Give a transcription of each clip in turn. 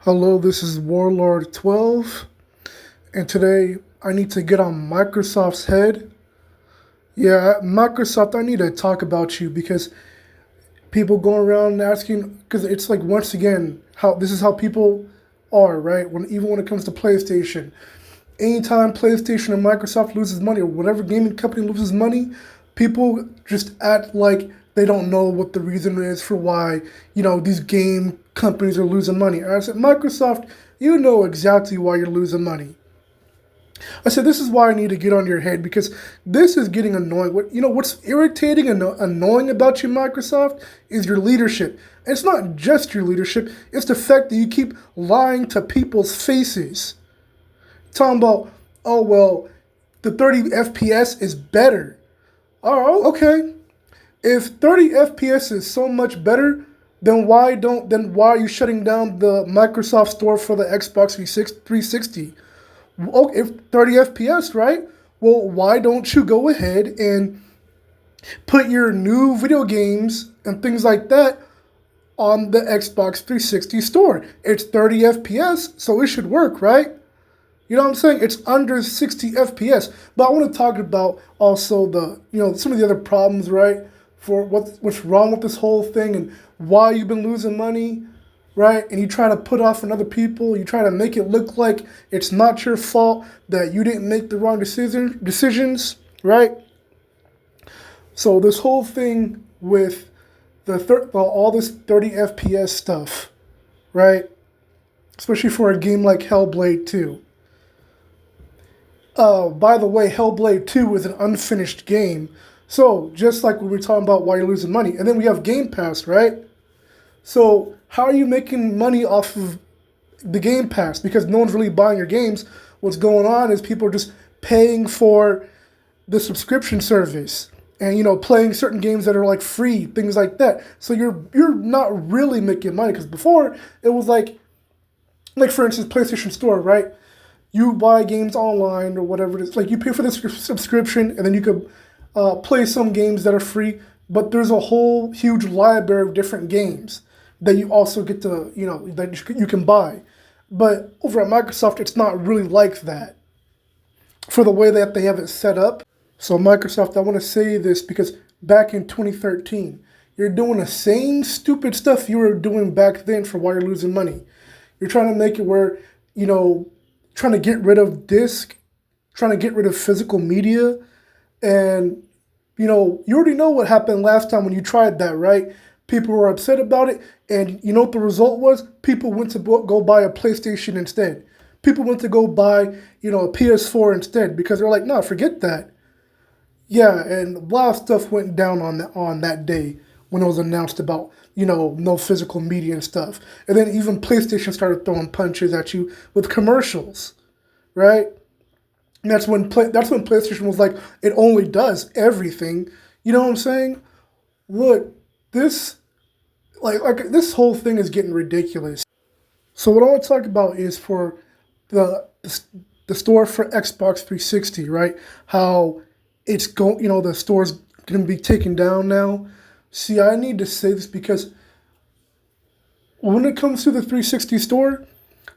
Hello, this is Warlord 12, and today I need to get on Microsoft's head. Yeah, Microsoft, I need to talk about you because people going around asking, because it's like, once again, how this is how people are, right? Even when it comes to PlayStation. Anytime PlayStation or Microsoft loses money, or whatever gaming company loses money, people just act like they don't know what the reason is for why, these game companies are losing money. And I said, Microsoft, you know exactly why you're losing money. I said, this is why I need to get on your head, because this is getting annoying. What's irritating and annoying about you, Microsoft, is your leadership. And it's not just your leadership, it's the fact that you keep lying to people's faces. Talking about, oh, well, the 30 FPS is better. Oh, okay. If 30 FPS is so much better, then why are you shutting down the Microsoft store for the Xbox 360? Oh, if 30 FPS, right? Well, why don't you go ahead and put your new video games and things like that on the Xbox 360 store? It's 30 FPS, so it should work, right? You know what I'm saying? It's under 60 FPS. But I want to talk about also some of the other problems, right? For what's wrong with this whole thing and why you've been losing money, right? And you try to put off on other people. You try to make it look like it's not your fault, that you didn't make the wrong decisions, right? So this whole thing with all this 30 FPS stuff, right? Especially for a game like Hellblade 2. By the way, Hellblade 2 is an unfinished game. So, just like when we're talking about why you're losing money. And then we have Game Pass, right? So, how are you making money off of the Game Pass? Because no one's really buying your games. What's going on is people are just paying for the subscription service. And, playing certain games that are like free, things like that. So, you're not really making money. Because before, it was like for instance, PlayStation Store, right? You buy games online or whatever it is. Like, you pay for the subscription, and then you could play some games that are free. But there's a whole huge library of different games that you also get to, that you can buy. But over at Microsoft, it's not really like that for the way that they have it set up. So Microsoft, I want to say this because back in 2013, you're doing the same stupid stuff you were doing back then for why you're losing money. You're trying to make it where, trying to get rid of disc, trying to get rid of physical media. And, you already know what happened last time when you tried that, right? People were upset about it. And you know what the result was? People went to go buy a PlayStation instead. People went to go buy, a PS4 instead because they're like, no, forget that. Yeah, and a lot of stuff went down on that day when it was announced about, no physical media and stuff. And then even PlayStation started throwing punches at you with commercials, right? And that's when PlayStation was like, it only does everything. You know what I'm saying? Look, this this whole thing is getting ridiculous. So what I want to talk about is for the the store for Xbox 360, right? How it's going, the store's going to be taken down now. See, I need to say this because when it comes to the 360 store,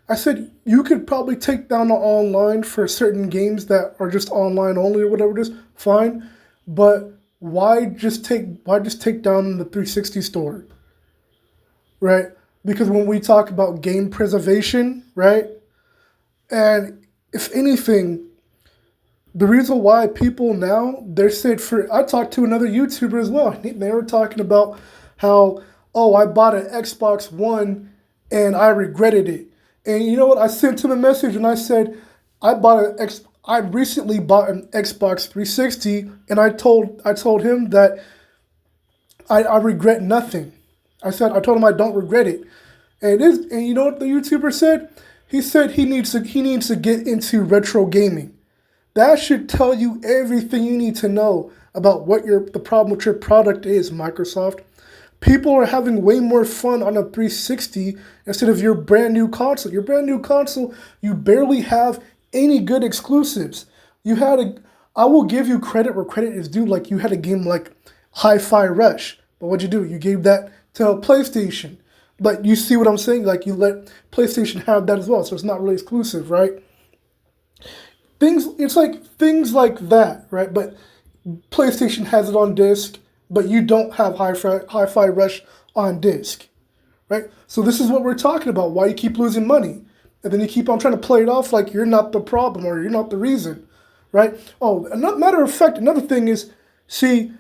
I said you could probably take down the online for certain games that are just online only or whatever it is, fine. But why just take down the 360 store, right? Because when we talk about game preservation, right? And if anything, the reason why people now, I talked to another YouTuber as well. They were talking about how, oh, I bought an Xbox One and I regretted it. And you know what? I sent him a message and I said, I recently bought an Xbox 360 and I told him that I regret nothing. I told him I don't regret it. And you know what the YouTuber said? He said he needs to get into retro gaming. That should tell you everything you need to know about what the problem with your product is, Microsoft. People are having way more fun on a 360 instead of your brand new console. Your brand new console, you barely have any good exclusives. I will give you credit where credit is due. Like, you had a game like Hi-Fi Rush, but what'd you do? You gave that to PlayStation. But you see what I'm saying? Like you let PlayStation have that as well, so it's not really exclusive, right? It's like things like that, right? But PlayStation has it on disc, but you don't have Hi-Fi Rush on disc, right? So this is what we're talking about. Why you keep losing money, and then you keep on trying to play it off like you're not the problem or you're not the reason, right? Oh, matter of fact, another thing is, see,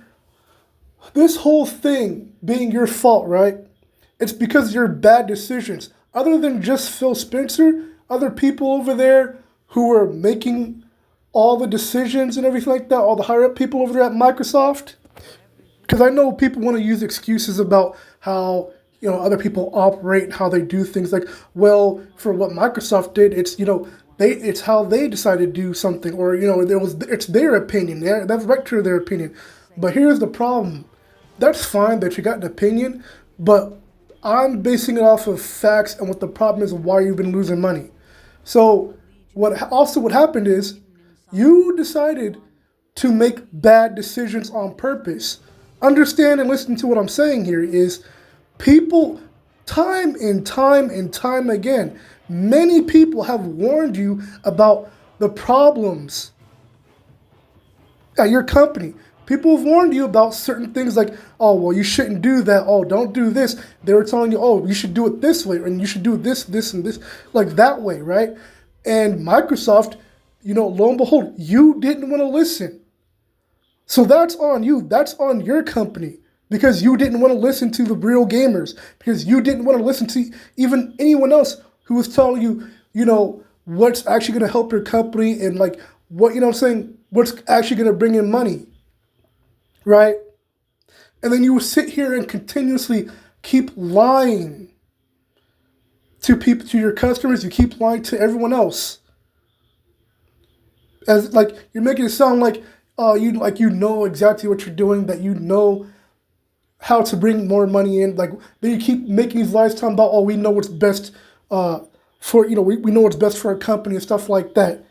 this whole thing being your fault, right? It's because of your bad decisions. Other than just Phil Spencer, other people over there who are making all the decisions and everything like that, all the higher up people over there at Microsoft, because I know people want to use excuses about how other people operate and how they do things. Like, well, for what Microsoft did, it's how they decided to do something, or it's their opinion. That's right to their opinion. But here's the problem. That's fine that you got an opinion, but I'm basing it off of facts and what the problem is and why you've been losing money. So what happened is you decided to make bad decisions on purpose. Understand and listen to what I'm saying here is people, time and time and time again, many people have warned you about the problems at your company. People have warned you about certain things like, oh, well, you shouldn't do that. Oh, don't do this. They were telling you, oh, you should do it this way, and you should do this, this, and this, like that way, right? And Microsoft, lo and behold, you didn't want to listen. So that's on you. That's on your company because you didn't want to listen to the real gamers, because you didn't want to listen to even anyone else who was telling you, what's actually going to help your company and like what, what's actually going to bring in money. Right? And then you will sit here and continuously keep lying to people, to your customers. You keep lying to everyone else. As like you're making it sound like you know exactly what you're doing, that you know how to bring more money in. Like then you keep making these lies talking about, oh, we know what's best for we know what's best for our company and stuff like that.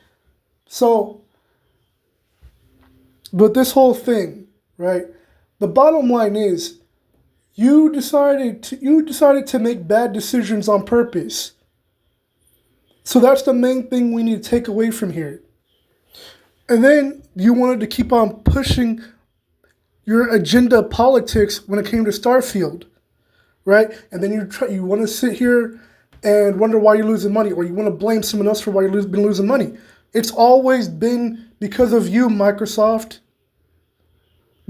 So, but this whole thing. Right? The bottom line is you decided to make bad decisions on purpose. So that's the main thing we need to take away from here. And then you wanted to keep on pushing your agenda politics when it came to Starfield, right? And then you want to sit here and wonder why you're losing money, or you want to blame someone else for why you've been losing money. It's always been because of you, Microsoft.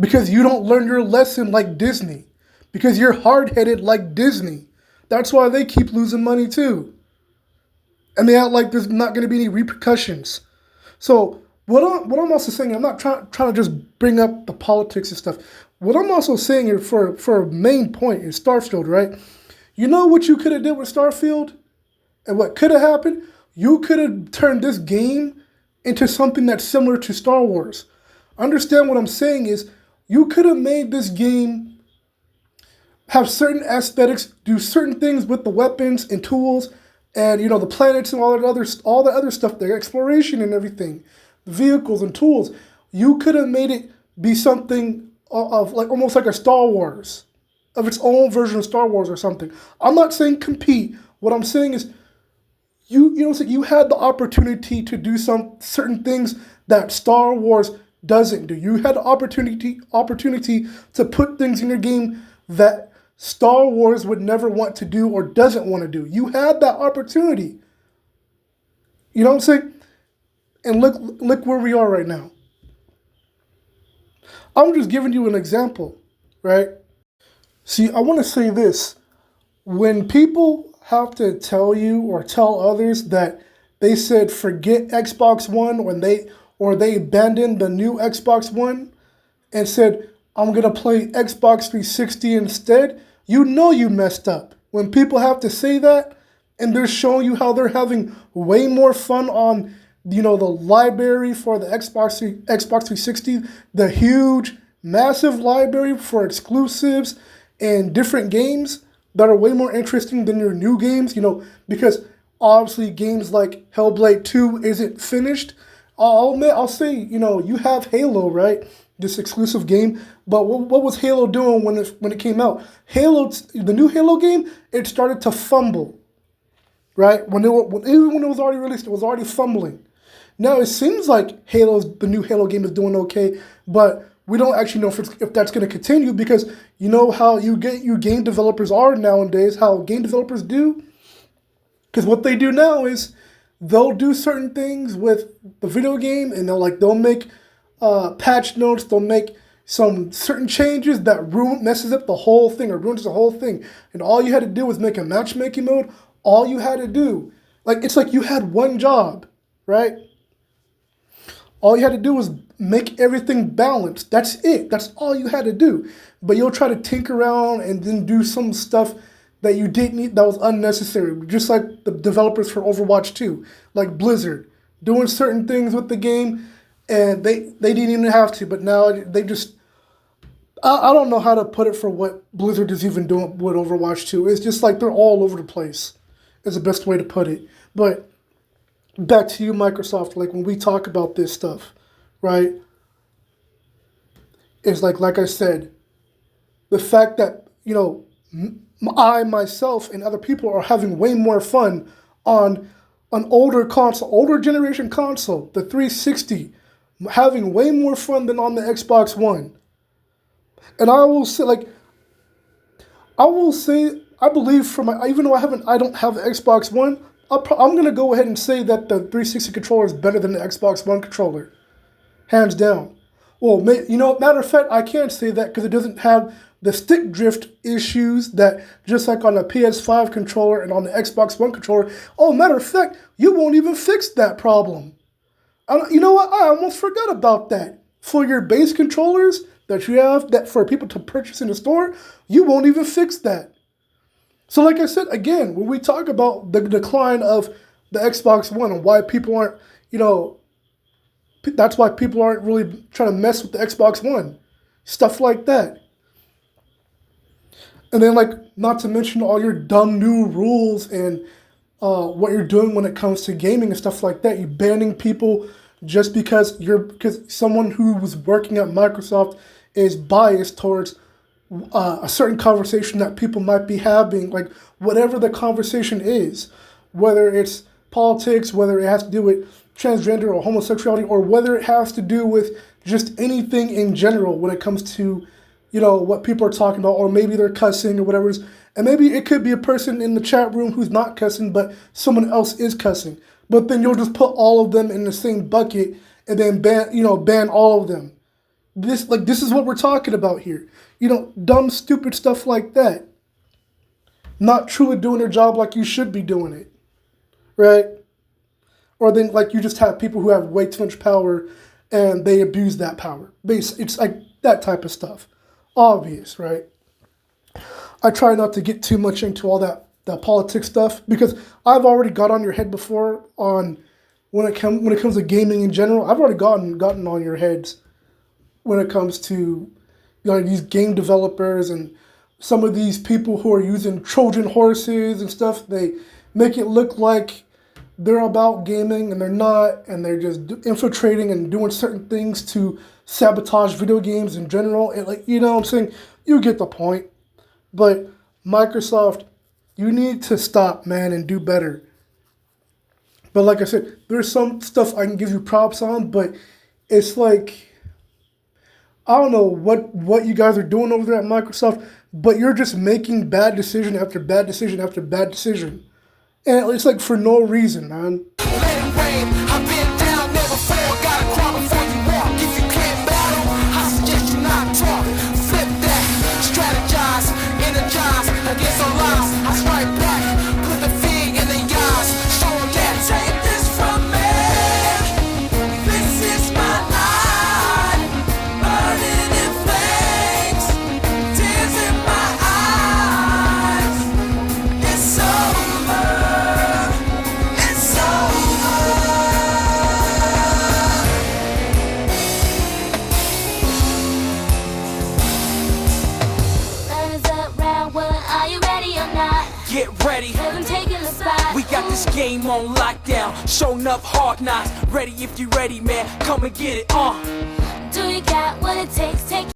Because you don't learn your lesson like Disney. Because you're hard-headed like Disney. That's why they keep losing money too. And they act like there's not going to be any repercussions. So what I'm also saying, I'm not trying to just bring up the politics and stuff. What I'm also saying here for a main point is Starfield, right? You know what you could have did with Starfield? And what could have happened? You could have turned this game into something that's similar to Star Wars. Understand what I'm saying is, you could have made this game have certain aesthetics, do certain things with the weapons and tools, and the planets and all the other stuff, the exploration and everything, the vehicles and tools. You could have made it be something of like almost like a Star Wars, of its own version of Star Wars or something. I'm not saying compete. What I'm saying is you had the opportunity to do some certain things that Star Wars doesn't do. You had the opportunity to put things in your game that Star Wars would never want to do or doesn't want to do. You had that opportunity. You know what I'm saying? And look where we are right now. I'm just giving you an example, right? See, I want to say this. When people have to tell you or tell others that they said forget Xbox One or they abandoned the new Xbox One and said, I'm going to play Xbox 360 instead, you messed up. When people have to say that and they're showing you how they're having way more fun on, the library for the Xbox 360, the huge, massive library for exclusives and different games that are way more interesting than your new games, because obviously games like Hellblade 2 isn't finished. I'll say, you have Halo, right? this exclusive game. But what was Halo doing when it came out? The new Halo game, it started to fumble, right? Even when it was already released, it was already fumbling. Now it seems like the new Halo game is doing okay, but we don't actually know if that's going to continue, because you know how you game developers are nowadays, how game developers do? Because what they do now is they'll do certain things with the video game, and they'll make patch notes, they'll make some certain changes that messes up the whole thing or ruins the whole thing. And all you had to do was make a matchmaking mode. All you had to do, it's like you had one job, right? All you had to do was make everything balanced. That's it. That's all you had to do. But you'll try to tinker around and then do some stuff that you didn't need, that was unnecessary. Just like the developers for Overwatch 2, like Blizzard, doing certain things with the game, and they didn't even have to, but now they just, I don't know how to put it for what Blizzard is even doing with Overwatch 2. It's just like they're all over the place, is the best way to put it. But back to you, Microsoft, when we talk about this stuff, right? It's like I said, the fact that, I, myself, and other people are having way more fun on an older console, older generation console, the 360, having way more fun than on the Xbox One. And I will say, I believe even though I don't have the Xbox One, I'm going to go ahead and say that the 360 controller is better than the Xbox One controller. Hands down. Well, matter of fact, I can't say that because it doesn't have the stick drift issues that, just like on the PS5 controller and on the Xbox One controller. Oh, matter of fact, you won't even fix that problem. You know what? I almost forgot about that. For your base controllers that you have that for people to purchase in the store, you won't even fix that. So like I said, again, when we talk about the decline of the Xbox One and why people aren't, that's why people aren't really trying to mess with the Xbox One. Stuff like that. And then, not to mention all your dumb new rules and what you're doing when it comes to gaming and stuff like that. You're banning people just because someone who was working at Microsoft is biased towards a certain conversation that people might be having, whatever the conversation is, whether it's politics, whether it has to do with transgender or homosexuality, or whether it has to do with just anything in general when it comes to, what people are talking about, or maybe they're cussing or whatever it is. And maybe it could be a person in the chat room who's not cussing, but someone else is cussing. But then you'll just put all of them in the same bucket and then ban all of them. This is what we're talking about here. Dumb, stupid stuff like that. Not truly doing their job like you should be doing it. Right? Or then, you just have people who have way too much power and they abuse that power. It's like that type of stuff. Obvious, right? I try not to get too much into all that politics stuff, because I've already got on your head before on when it comes to gaming in general. I've already gotten on your heads when it comes to these game developers and some of these people who are using Trojan horses and stuff. They make it look like they're about gaming and they're not, and they're just infiltrating and doing certain things to sabotage video games in general. And what I'm saying? You get the point. But Microsoft, you need to stop, man, and do better. But like I said, there's some stuff I can give you props on, but it's I don't know what you guys are doing over there at Microsoft, but you're just making bad decision after bad decision after bad decision. And it's for no reason, man. Let it rain. I've been down there before. Gotta crawl before you walk. If you can't battle, I suggest you not talk. Flip that. Strategize. Energize against all lies. I strike back. Put the fear in the eyes. Show them that. Take this from me. This is my life. Burning in flames. Tears in my eyes. It's over. Get ready, we got this game on lockdown. Showing up hard knocks, ready if you ready, man. Come and get it, Do you got what it takes? Take